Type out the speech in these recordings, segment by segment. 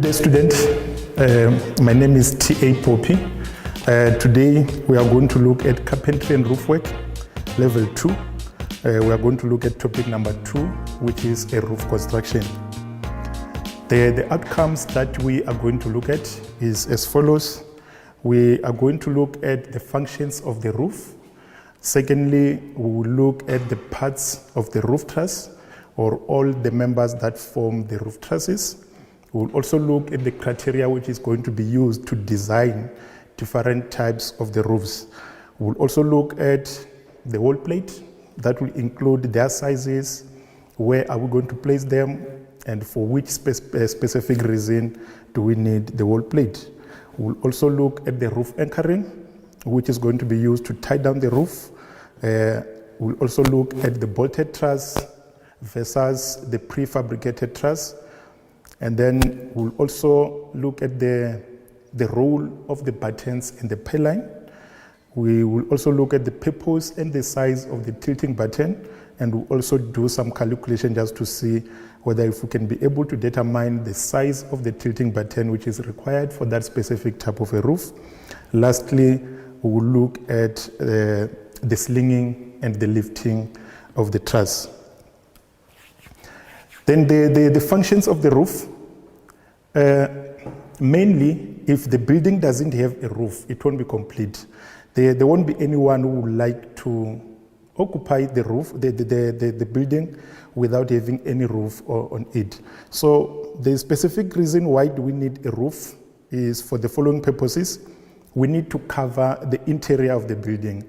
Good day, students. My name is T.A. Poppy. Today we are going to look at carpentry and roof work, level 2. We are going to look at topic number 2, which is a roof construction. The outcomes that we are going to look at is as follows. We are going to look at the functions of the roof. Secondly, we will look at the parts of the roof truss, or all the members that form the roof trusses. We'll also look at the criteria which is going to be used to design different types of the roofs. We'll also look at the wall plate. That will include their sizes, where are we going to place them, and for which specific reason do we need the wall plate. We'll also look at the roof anchoring, which is going to be used to tie down the roof. We'll also look at the bolted truss versus the prefabricated truss. And then we'll also look at the role of the battens in the pay line. We will also look at the purpose and the size of the tilting batten, and we'll also do some calculation just to see whether if we can be able to determine the size of the tilting batten which is required for that specific type of a roof. Lastly, we will look at the slinging and the lifting of the truss. Then the functions of the roof, mainly if the building doesn't have a roof, it won't be complete. There won't be anyone who would like to occupy the roof, the building, without having any roof on it. So the specific reason why do we need a roof is for the following purposes. We need to cover the interior of the building,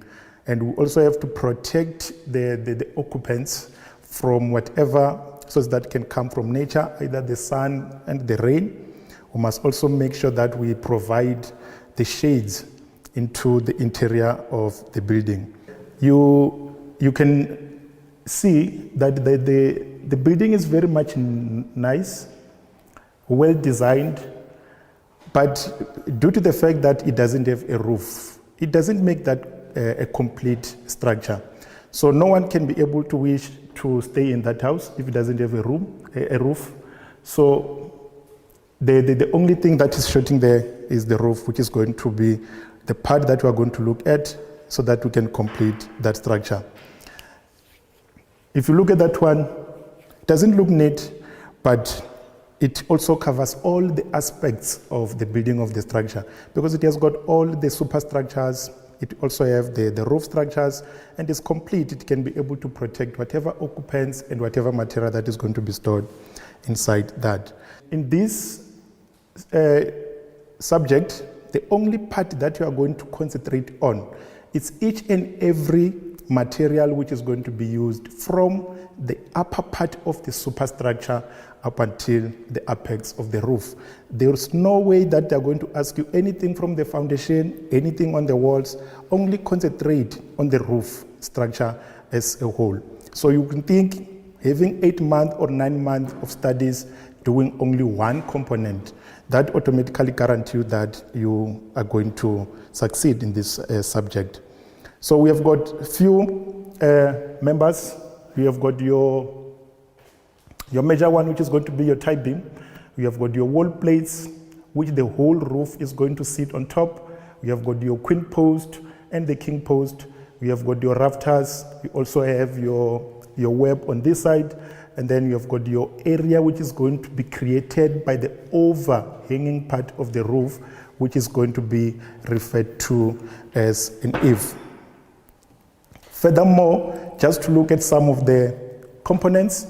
and we also have to protect the occupants from whatever source that can come from nature, either the sun and the rain. We must also make sure that we provide the shades into the interior of the building. You can see that the building is very much nice, well designed, but due to the fact that it doesn't have a roof, it doesn't make that a complete structure. So no one can be able to wish to stay in that house if it doesn't have a roof. So the only thing that is shooting there is the roof, which is going to be the part that we are going to look at so that we can complete that structure. If you look at that one, it doesn't look neat, but it also covers all the aspects of the building of the structure, because it has got all the superstructures. It also have the roof structures, and it's complete. It can be able to protect whatever occupants and whatever material that is going to be stored inside that. In this subject, the only part that you are going to concentrate on is each and every material which is going to be used from the upper part of the superstructure up until the apex of the roof. There's no way that they're going to ask you anything from the foundation, anything on the walls. Only concentrate on the roof structure as a whole. So you can think having 8 months or 9 months of studies doing only one component, that automatically guarantees you that you are going to succeed in this subject. So we have got few members. We have got your major one, which is going to be your tie beam. We have got your wall plates, which the whole roof is going to sit on top. We have got your queen post and the king post. We have got your rafters. We also have your web on this side. And then you have got your area, which is going to be created by the overhanging part of the roof, which is going to be referred to as an eave. Furthermore, just to look at some of the components,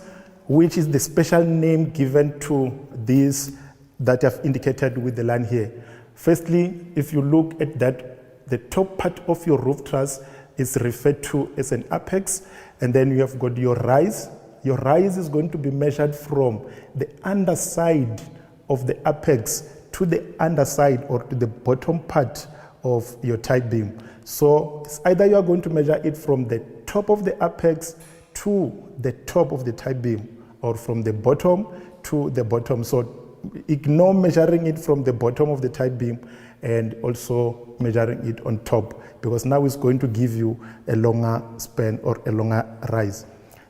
which is the special name given to these that I've indicated with the line here. Firstly, if you look at that, the top part of your roof truss is referred to as an apex, and then you have got your rise. Your rise is going to be measured from the underside of the apex to the underside or to the bottom part of your tie beam. So it's either you are going to measure it from the top of the apex to the top of the tie beam, or from the bottom to the bottom. So ignore measuring it from the bottom of the tie beam and also measuring it on top, because now it's going to give you a longer span or a longer rise.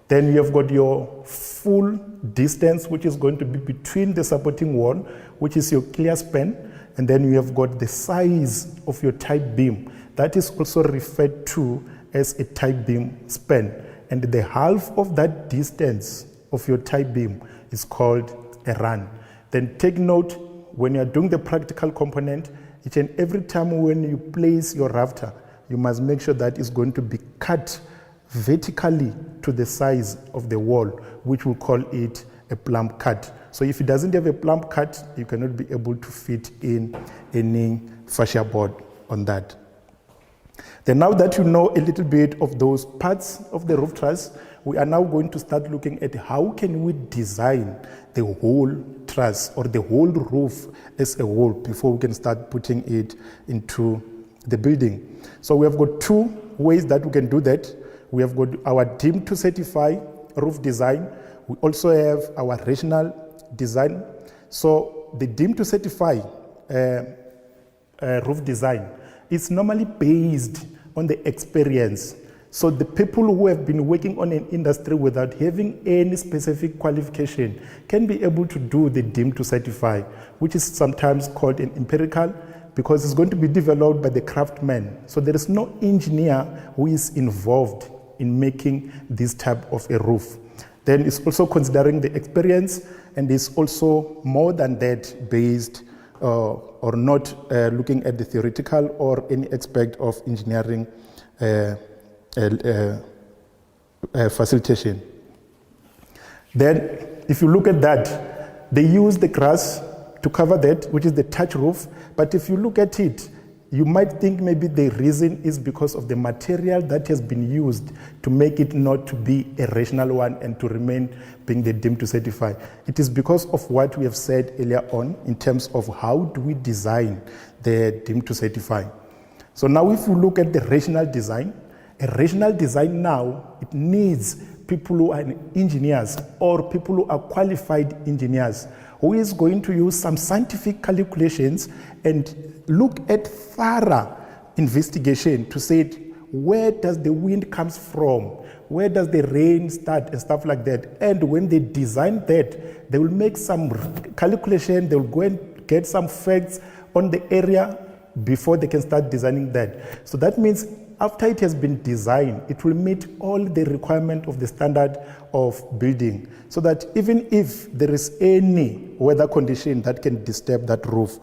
Then you have got your full distance, which is going to be between the supporting wall, which is your clear span, and then you have got the size of your tight beam. That is also referred to as a tight beam span. And the half of that distance of your tight beam is called a run. Then take note, when you are doing the practical component, each and every time when you place your rafter, you must make sure that it's going to be cut vertically to the size of the wall, which we'll call it a plumb cut. So if it doesn't have a plumb cut, you cannot be able to fit in any fascia board on that. Then now that you know a little bit of those parts of the roof truss, we are now going to start looking at how can we design the whole truss or the whole roof as a whole before we can start putting it into the building. So we have got two ways that we can do that. We have got our deemed to certify roof design. We also have our rational design. So the deemed to certify roof design is normally based on the experience. So the people who have been working on an industry without having any specific qualification can be able to do the deemed to certify, which is sometimes called an empirical, because it's going to be developed by the craftsman. So there is no engineer who is involved in making this type of a roof. Then it's also considering the experience, and it's also more than that based or not looking at the theoretical or any aspect of engineering facilitation. Then if you look at that, they use the grass to cover that, which is the thatch roof. But if you look at it, you might think maybe the reason is because of the material that has been used to make it not to be a rational one and to remain being the deemed to certify. It is because of what we have said earlier on in terms of how do we design the deemed to certify. So now if you look at the rational design, a rational design now, it needs people who are engineers or people who are qualified engineers who is going to use some scientific calculations and look at thorough investigation to say where does the wind comes from, where does the rain start and stuff like that. And when they design that, they will make some calculation, they will go and get some facts on the area before they can start designing that. So that means after it has been designed, it will meet all the requirement of the standard of building, so that even if there is any weather condition that can disturb that roof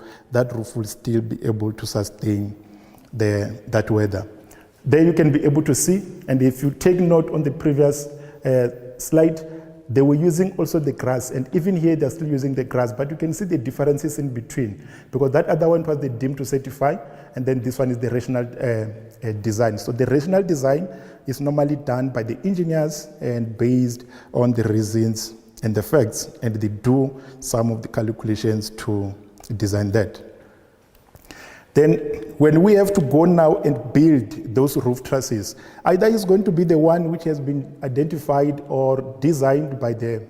will still be able to sustain that weather. There you can be able to see, and if you take note on the previous slide, they were using also the grass, and even here they're still using the grass, but you can see the differences in between, because that other one was the deemed to certify, and then this one is the rational design. So the rational design is normally done by the engineers and based on the reasons and the facts, and they do some of the calculations to design that. Then when we have to go now and build those roof trusses, either it's going to be the one which has been identified or designed by the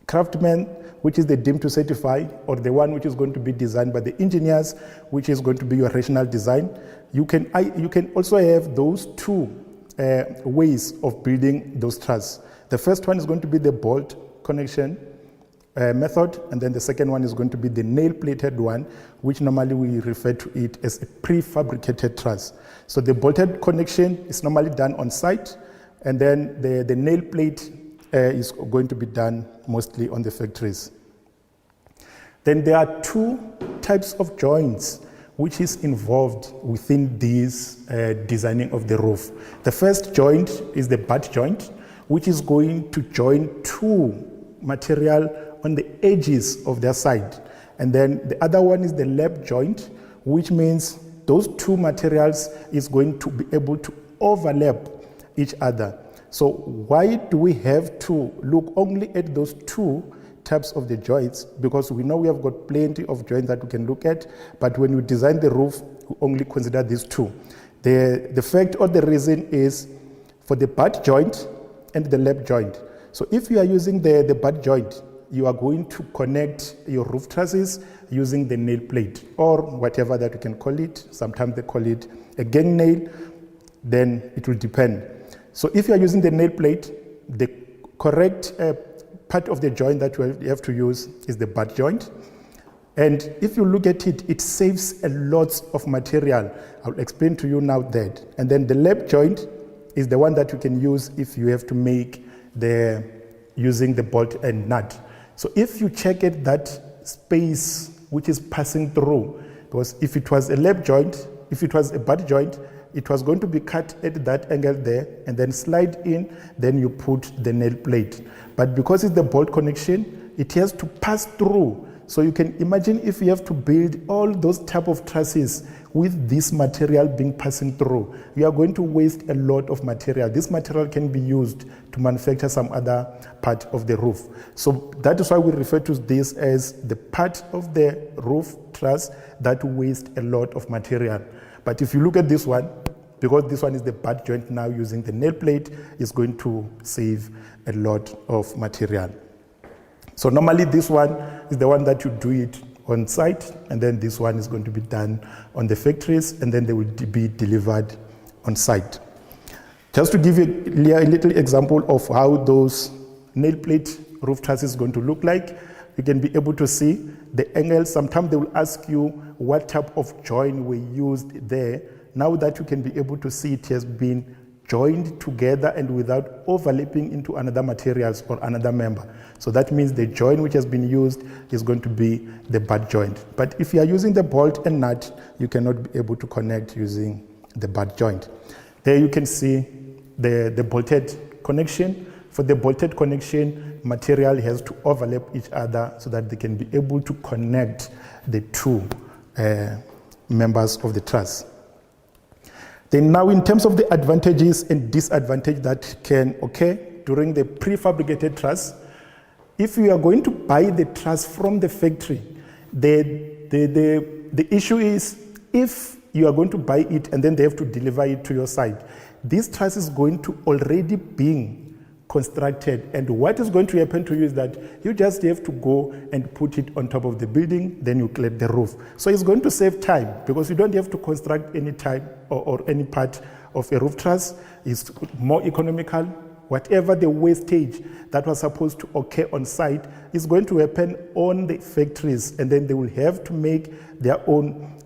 craftsman, which is the deemed to certify, or the one which is going to be designed by the engineers, which is going to be your rational design. You can also have those two ways of building those trusses. The first one is going to be the bolt connection method, and then the second one is going to be the nail-plated one, which normally we refer to it as a prefabricated truss. So the bolted connection is normally done on site, and then the nail plate is going to be done mostly on the factories. Then there are two types of joints which is involved within this designing of the roof. The first joint is the butt joint, which is going to join two material on the edges of their side. And then the other one is the lap joint, which means those two materials is going to be able to overlap each other. So why do we have to look only at those two types of the joints? Because we know we have got plenty of joints that we can look at, but when we design the roof, we only consider these two. The fact or the reason is for the butt joint and the lap joint. So if you are using the butt joint, you are going to connect your roof trusses using the nail plate or whatever that you can call it. Sometimes they call it a gang nail, then it will depend. So if you are using the nail plate, the correct part of the joint that you have to use is the butt joint. And if you look at it, it saves a lot of material. I'll explain to you now that. And then the lap joint is the one that you can use if you have to make using the bolt and nut. So if you check it, that space which is passing through, because if it was a lap joint, if it was a butt joint, it was going to be cut at that angle there and then slide in, then you put the nail plate. But because it's the bolt connection, it has to pass through. So you can imagine if you have to build all those type of trusses with this material being passing through, you are going to waste a lot of material. This material can be used to manufacture some other part of the roof. So that is why we refer to this as the part of the roof truss that wastes a lot of material. But if you look at this one, because this one is the butt joint now using the nail plate, is going to save a lot of material. So normally this one is the one that you do it on site, and then this one is going to be done on the factories, and then they will be delivered on site. Just to give you a little example of how those nail plate roof trusses is going to look like, you can be able to see the angles. Sometimes they will ask you what type of joint were used there. Now that you can be able to see it has been joined together and without overlapping into another materials or another member. So that means the joint which has been used is going to be the butt joint. But if you are using the bolt and nut, you cannot be able to connect using the butt joint. There you can see the bolted connection. For the bolted connection, material has to overlap each other so that they can be able to connect the two members of the truss. Then now in terms of the advantages and disadvantages that can occur during the prefabricated truss, if you are going to buy the truss from the factory, the issue is if you are going to buy it and then they have to deliver it to your site, this truss is going to already being constructed, and what is going to happen to you is that you just have to go and put it on top of the building, then you clear the roof. So it's going to save time because you don't have to construct any type or any part of a roof truss. It's more economical. Whatever the wastage that was supposed to occur on site is going to happen on the factories, and then they will have to make their own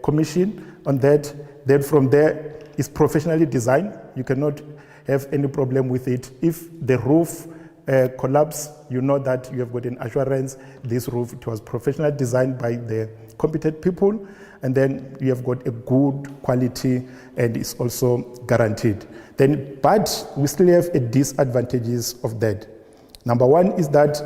commission on that. Then from there, it's professionally designed. You cannot have any problem with it. If the roof collapse, you know that you have got an assurance. This roof, it was professionally designed by the competent people, and then you have got a good quality and it's also guaranteed. Then, but we still have a disadvantages of that. Number one is that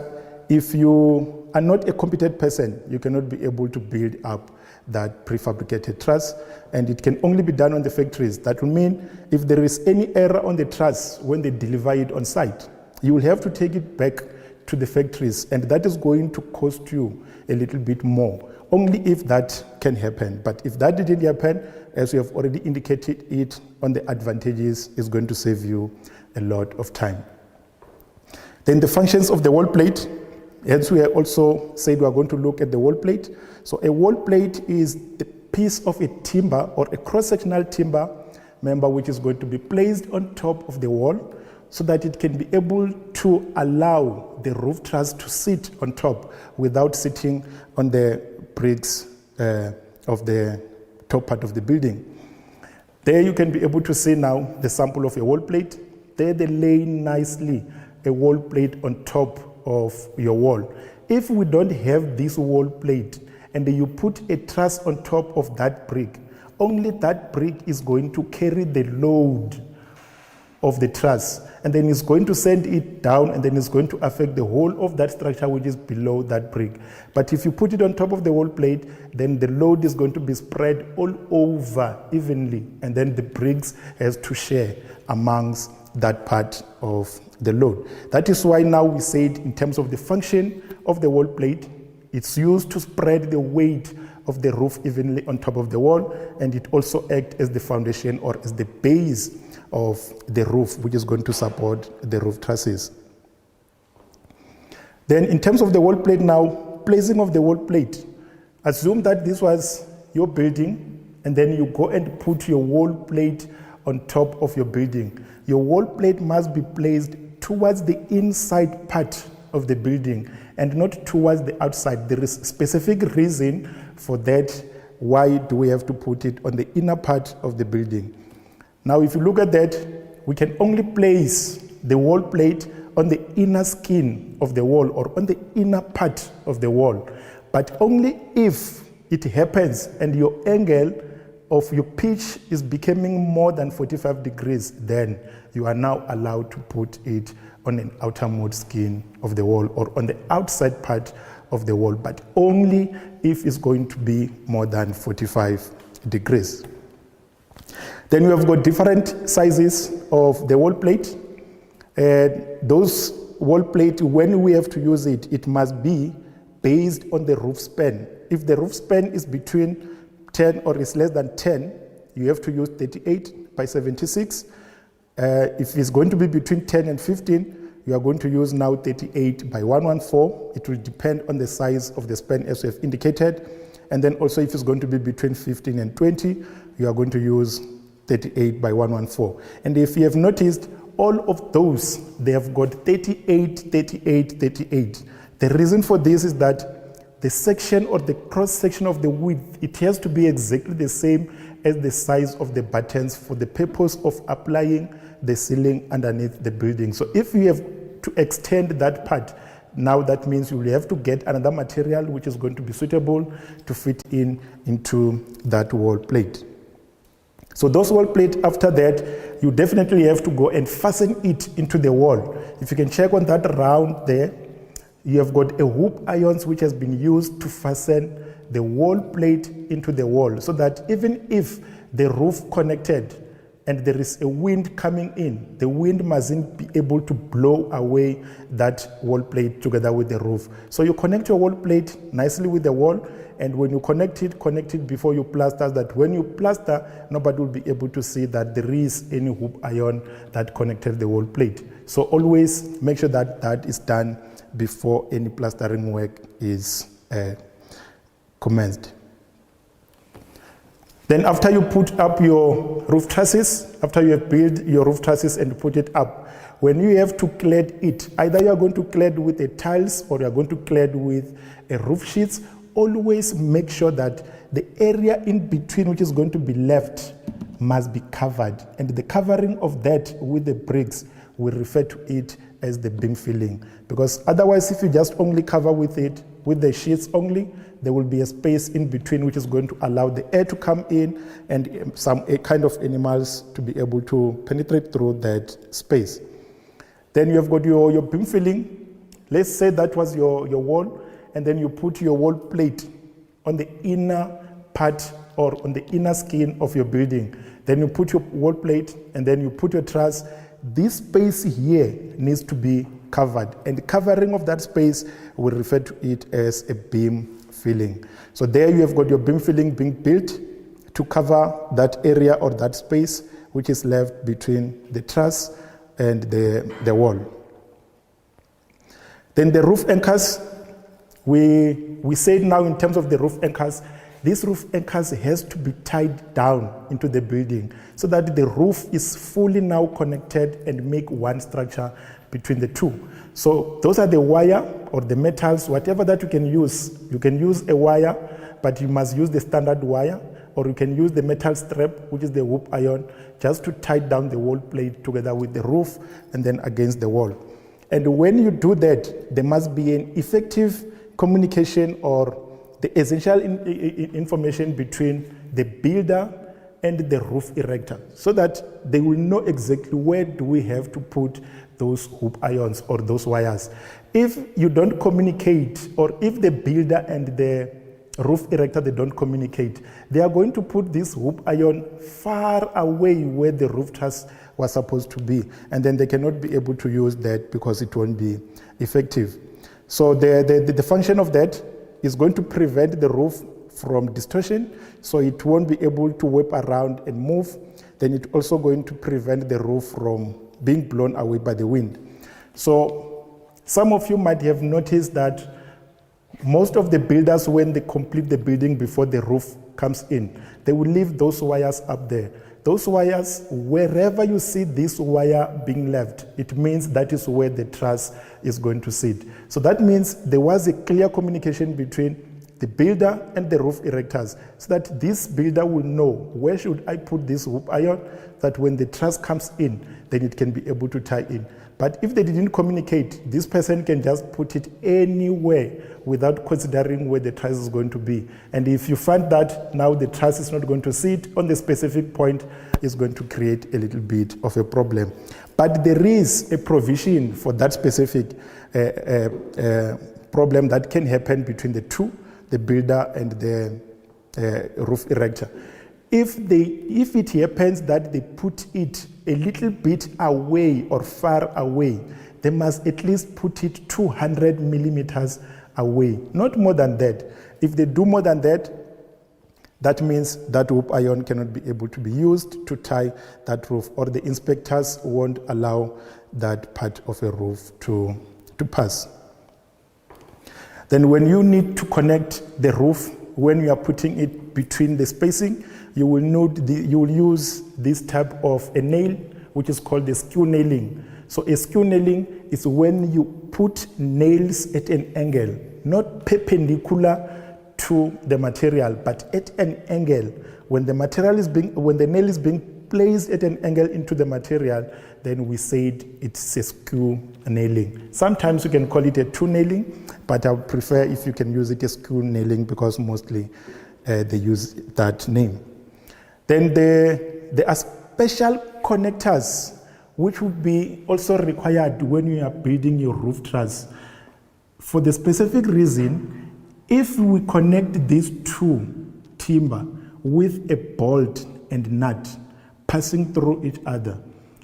if you are not a competent person, you cannot be able to build up that prefabricated truss, and it can only be done on the factories. That will mean if there is any error on the truss when they deliver it on site, you will have to take it back to the factories, and that is going to cost you a little bit more, only if that can happen. But if that didn't happen, as we have already indicated it on the advantages, is going to save you a lot of time. Then the functions of the wall plate. As we also said, we are going to look at the wall plate. So a wall plate is the piece of a timber or a cross-sectional timber member which is going to be placed on top of the wall so that it can be able to allow the roof truss to sit on top without sitting on the bricks of the top part of the building. There you can be able to see now the sample of a wall plate. There they lay nicely a wall plate on top of your wall. If we don't have this wall plate and you put a truss on top of that brick, only that brick is going to carry the load of the truss, and then it's going to send it down, and then it's going to affect the whole of that structure which is below that brick. But if you put it on top of the wall plate, then the load is going to be spread all over evenly, and then the bricks has to share amongst that part of the load. That is why now we said in terms of the function of the wall plate, it's used to spread the weight of the roof evenly on top of the wall, and it also acts as the foundation or as the base of the roof, which is going to support the roof trusses. Then in terms of the wall plate now, placing of the wall plate, assume that this was your building, and then you go and put your wall plate on top of your building. Your wall plate must be placed towards the inside part of the building and not towards the outside. There is specific reason for that. Why do we have to put it on the inner part of the building? Now, if you look at that, we can only place the wall plate on the inner skin of the wall or on the inner part of the wall, but only if it happens and your angle of your pitch is becoming more than 45 degrees, then you are now allowed to put it on an outermost skin of the wall or on the outside part of the wall, but only if it's going to be more than 45 degrees. Then we have got different sizes of the wall plate. Those wall plate, when we have to use it, it must be based on the roof span. If the roof span is between 10 or is less than 10, you have to use 38 by 76. If it's going to be between 10 and 15, you are going to use now 38 by 114. It will depend on the size of the span as we have indicated. And then also if it's going to be between 15 and 20, you are going to use 38 by 114. And if you have noticed, all of those, they have got 38, 38, 38. The reason for this is that the section or the cross section of the width, it has to be exactly the same as the size of the buttons for the purpose of applying the ceiling underneath the building. So if you have to extend that part, now that means you will have to get another material which is going to be suitable to fit into that wall plate. So those wall plate, after that, you definitely have to go and fasten it into the wall. If you can check on that round there, you have got a hoop irons which has been used to fasten the wall plate into the wall, so that even if the roof connected and there is a wind coming in, the wind mustn't be able to blow away that wall plate together with the roof. So you connect your wall plate nicely with the wall, and when you connect it before you plaster, that when you plaster, nobody will be able to see that there is any hoop iron that connected the wall plate. So always make sure that that is done before any plastering work is commenced. Then after you put up your roof trusses, after you have built your roof trusses and put it up, when you have to clad it, either you are going to clad with a tiles or you are going to clad with a roof sheets, always make sure that the area in between which is going to be left must be covered. And the covering of that with the bricks, we refer to it as the beam filling. Because otherwise, if you just only cover with it, with the sheets only, there will be a space in between which is going to allow the air to come in and some kind of animals to be able to penetrate through that space. Then you have got your beam filling. Let's say that was your wall, and then you put your wall plate on the inner part or on the inner skin of your building. Then you put your wall plate and then you put your truss. This space here needs to be covered, and the covering of that space, we refer to it as a beam filling. So there you have got your beam filling being built to cover that area or that space which is left between the truss and the wall. Then the roof anchors, we said now in terms of the roof anchors, this roof anchors has to be tied down into the building so that the roof is fully now connected and make one structure between the two. So those are the wire or the metals, whatever that you can use. You can use a wire, but you must use the standard wire, or you can use the metal strap, which is the hoop iron, just to tie down the wall plate together with the roof and then against the wall. And when you do that, there must be an effective communication or the essential information between the builder and the roof erector, so that they will know exactly where do we have to put those hoop irons or those wires. If you don't communicate, or if the builder and the roof erector, they don't communicate, they are going to put this hoop iron far away where the roof truss was supposed to be, and then they cannot be able to use that because it won't be effective. So the function of that is going to prevent the roof from distortion, so it won't be able to whip around and move. Then it's also going to prevent the roof from being blown away by the wind. So some of you might have noticed that most of the builders, when they complete the building before the roof comes in, they will leave those wires up there. those wires, wherever you see this wire being left, it means that is where the truss is going to sit. So that means there was a clear communication between the builder and the roof erectors, so that this builder will know where should I put this hoop iron, that when the truss comes in, then it can be able to tie in. But if they didn't communicate, this person can just put it anywhere without considering where the truss is going to be. And if you find that now the truss is not going to sit on the specific point, it's going to create a little bit of a problem. But there is a provision for that specific problem that can happen between the two, the builder and the roof erector. If it happens that they put it a little bit away or far away, they must at least put it 200 millimeters away, not more than that. If they do more than that, that means that hoop iron cannot be able to be used to tie that roof, or the inspectors won't allow that part of a roof to pass. Then when you need to connect the roof, when you are putting it between the spacing, you will use this type of a nail, which is called the skew nailing. So a skew nailing is when you put nails at an angle, not perpendicular to the material, but at an angle. When the nail is being placed at an angle into the material, then we said it's a skew nailing. Sometimes you can call it a two nailing, but I would prefer if you can use it as skew nailing, because mostly they use that name. Then there are special connectors which would be also required when you are building your roof truss. For the specific reason, if we connect these two timber with a bolt and nut passing through each other,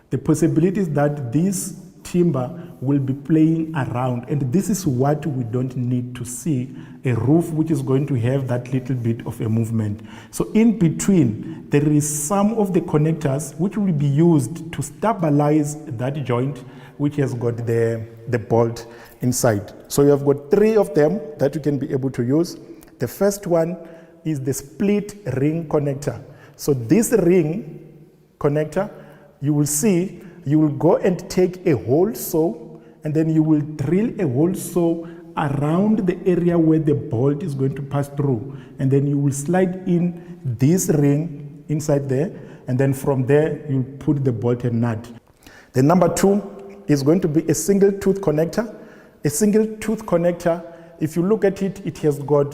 the possibility is that this timber will be playing around, and this is what we don't need to see, a roof which is going to have that little bit of a movement. So in between, there is some of the connectors which will be used to stabilize that joint which has got the bolt inside. So you have got three of them that you can be able to use. The first one is the split ring connector. So this ring connector, you will see, you will go and take a hole saw, and then you will drill a hole saw around the area where the bolt is going to pass through, and then you will slide in this ring inside there, and then from there you put the bolt and nut. The number two is going to be a single tooth connector. A single tooth connector, if you look at it, it has got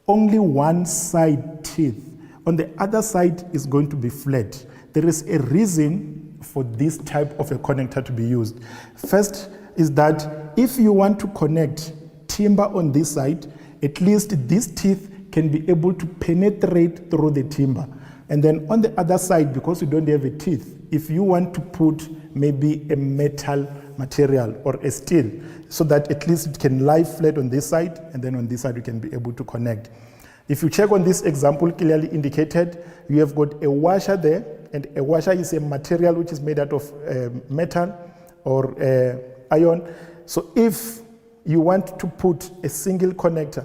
only one side teeth. On the other side is going to be flat. There is a reason for this type of a connector to be used. First is that if you want to connect timber on this side, at least these teeth can be able to penetrate through the timber. And then on the other side, because you don't have a teeth, if you want to put maybe a metal material or a steel, so that at least it can lie flat on this side, and then on this side you can be able to connect. If you check on this example clearly indicated, you have got a washer there, and a washer is a material which is made out of metal or iron. So if you want to put a single connector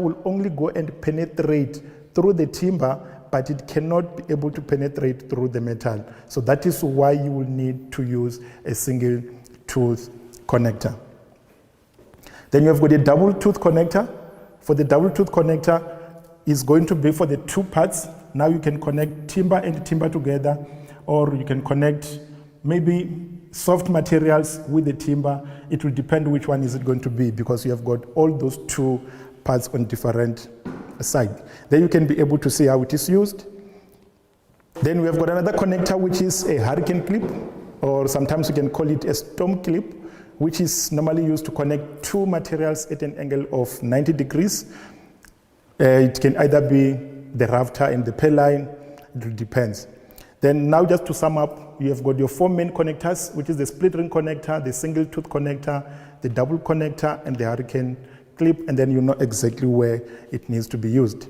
will only go and penetrate through the timber, but it cannot be able to penetrate through the metal. So that is why you will need to use a single tooth connector. Then you have got a double tooth connector. For the double tooth connector, is going to be for the two parts. Now you can connect timber and timber together, or you can connect maybe soft materials with the timber. It will depend which one is it going to be, because you have got all those two parts on different sides. Then you can be able to see how it is used. Then we have got another connector, which is a hurricane clip, or sometimes you can call it a storm clip, which is normally used to connect two materials at an angle of 90 degrees. It can either be the rafter and the pay line, it depends. Then now just to sum up, you have got your four main connectors, which is the split ring connector, the single tooth connector, the double connector, and the hurricane clip, and then you know exactly where it needs to be used.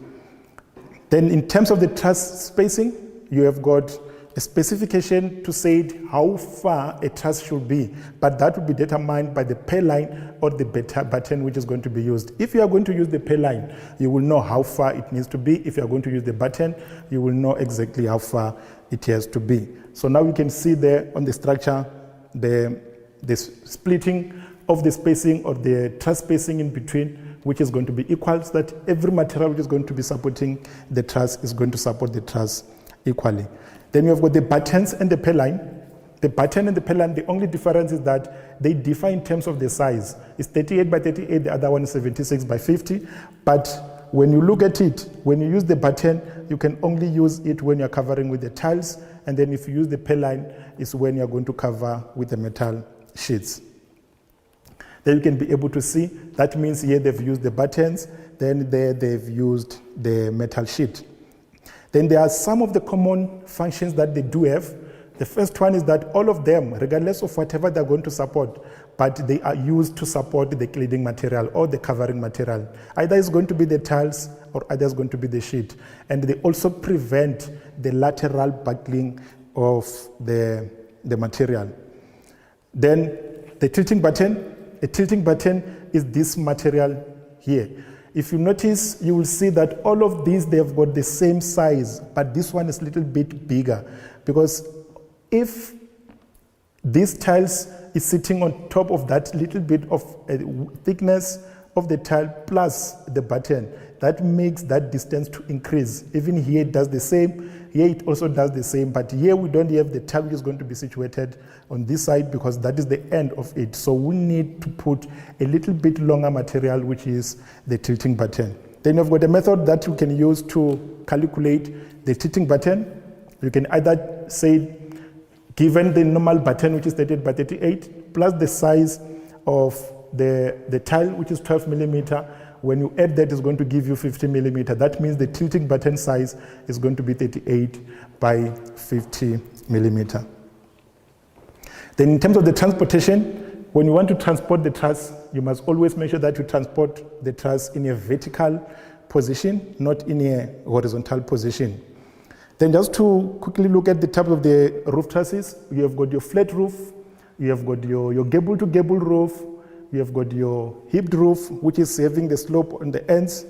Then in terms of the truss spacing, you have got a specification to say how far a truss should be, but that will be determined by the pay line or the batten which is going to be used. If you are going to use the pay line, you will know how far it needs to be. If you are going to use the batten, you will know exactly how far it has to be. So now we can see there on the structure the splitting of the spacing or the truss spacing in between, which is going to be equal, so that every material which is going to be supporting the truss is going to support the truss equally. Then we have got the battens and the pay line. The batten and the pay line, the only difference is that they differ in terms of the size. It's 38 by 38, the other one is 76 by 50. But when you look at it, when you use the batten, you can only use it when you're covering with the tiles. And then if you use the pay line, it's when you're going to cover with the metal sheets. Then you can be able to see, that means here they've used the battens, then there they've used the metal sheet. Then there are some of the common functions that they do have. The first one is that all of them, regardless of whatever they're going to support, but they are used to support the cladding material or the covering material. Either it's going to be the tiles or either it's going to be the sheet. And they also prevent the lateral buckling of the material. Then the tilting batten. A tilting batten is this material here. If you notice, you will see that all of these, they've got the same size, but this one is a little bit bigger, because if this tiles is sitting on top of that little bit of thickness of the tile plus the batten, that makes that distance to increase. Even here it does the same, here it also does the same, but here we don't have the tile which is going to be situated on this side because that is the end of it. So we need to put a little bit longer material, which is the tilting batten. Then you've got a method that you can use to calculate the tilting batten. You can either say, given the normal batten, which is 38 by 38, plus the size of the tile, which is 12 millimeter, when you add that, it's going to give you 50 millimeter. That means the tilting batten size is going to be 38 by 50 millimeter. Then in terms of the transportation, when you want to transport the truss, you must always make sure that you transport the truss in a vertical position, not in a horizontal position. Then just to quickly look at the type of the roof trusses, you have got your flat roof, you have got your gable-to-gable roof, you have got your hipped roof, which is having the slope on the ends.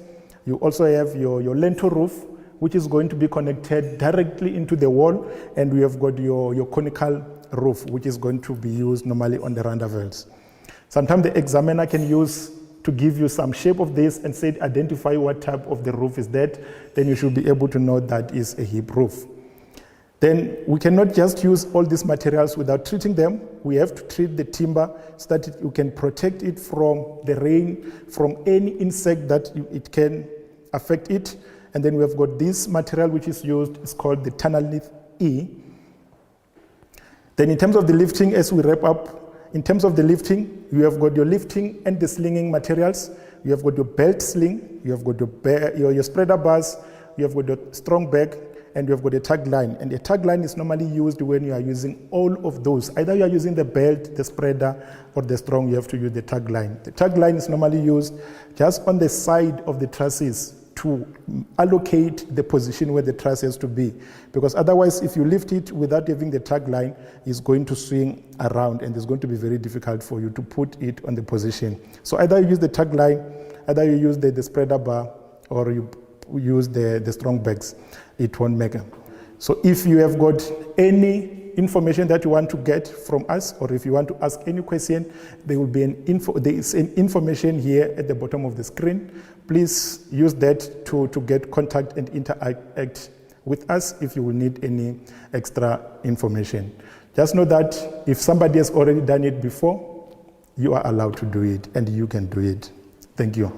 You also have your lintel roof, which is going to be connected directly into the wall, and we have got your conical roof, which is going to be used normally on the rondavels. Sometimes the examiner can use to give you some shape of this and say, identify what type of the roof is that, then you should be able to know that is a hip roof. Then we cannot just use all these materials without treating them. We have to treat the timber so that you can protect it from the rain, from any insect that it can affect it. And then we have got this material which is used, it's called the Tunnelith E. Then in terms of the lifting, as we wrap up, in terms of the lifting, you have got your lifting and the slinging materials. You have got your belt sling, you have got your spreader bars, you have got your strong bag, and you have got a tag line. And a tag line is normally used when you are using all of those. Either you are using the belt, the spreader, or the strong, you have to use the tag line. The tag line is normally used just on the side of the trusses to allocate the position where the truss has to be. Because otherwise, if you lift it without having the tag line, it's going to swing around and it's going to be very difficult for you to put it on the position. So either you use the tag line, either you use the spreader bar, or you use the strong bags. It won't make it. So if you have got any information that you want to get from us, or if you want to ask any question, there will be there is an information here at the bottom of the screen. Please use that to get contact and interact with us if you will need any extra information. Just know that if somebody has already done it before, you are allowed to do it and you can do it. Thank you.